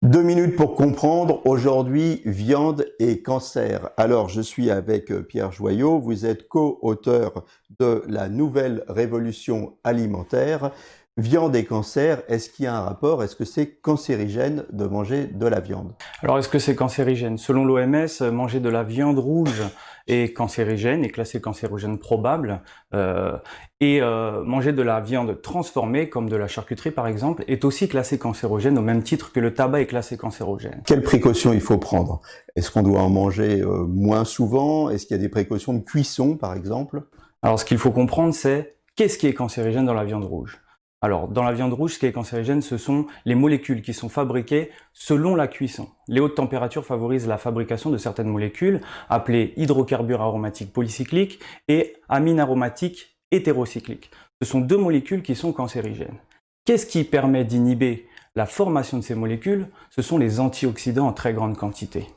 2 minutes pour comprendre, aujourd'hui, viande et cancer. Alors, je suis avec Pierre Joyot, vous êtes co-auteur de la nouvelle révolution alimentaire. Viande et cancer, est-ce qu'il y a un rapport? Est-ce que c'est cancérigène de manger de la viande? Alors, est-ce que c'est cancérigène? Selon l'OMS, manger de la viande rouge est cancérigène, est classé cancérogène probable. Manger de la viande transformée, comme de la charcuterie par exemple, est aussi classé cancérogène au même titre que le tabac est classé cancérogène. Quelles précautions il faut prendre? Est-ce qu'on doit en manger moins souvent? Est-ce qu'il y a des précautions de cuisson, par exemple? Alors, ce qu'il faut comprendre, c'est qu'est-ce qui est cancérigène dans la viande rouge? Alors, dans la viande rouge, ce qui est cancérigène, ce sont les molécules qui sont fabriquées selon la cuisson. Les hautes températures favorisent la fabrication de certaines molécules, appelées hydrocarbures aromatiques polycycliques et amines aromatiques hétérocycliques. Ce sont deux molécules qui sont cancérigènes. Qu'est-ce qui permet d'inhiber la formation de ces molécules? Ce sont les antioxydants en très grande quantité.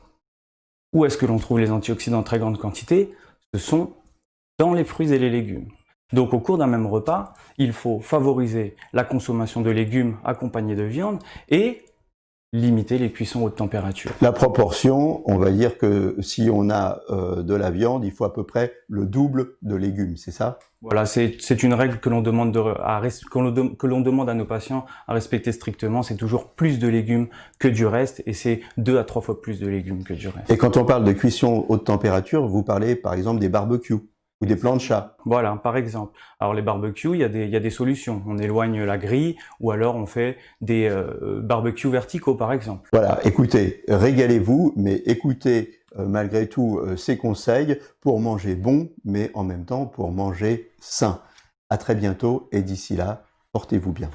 Où est-ce que l'on trouve les antioxydants en très grande quantité? Ce sont dans les fruits et les légumes. Donc au cours d'un même repas, il faut favoriser la consommation de légumes accompagnés de viande et limiter les cuissons haute température. La proportion, on va dire que si on a de la viande, il faut à peu près le double de légumes, c'est ça? Voilà, c'est une règle que l'on demande, demande à nos patients à respecter strictement. C'est toujours plus de légumes que du reste et c'est 2 à 3 fois plus de légumes que du reste. Et quand on parle de cuisson haute température, vous parlez par exemple des barbecues ou des planchas. Voilà, par exemple. Alors les barbecues, il y a des solutions. On éloigne la grille ou alors on fait des barbecues verticaux par exemple. Voilà, écoutez, régalez-vous, mais écoutez malgré tout ces conseils pour manger bon, mais en même temps pour manger sain. À très bientôt et d'ici là, portez-vous bien.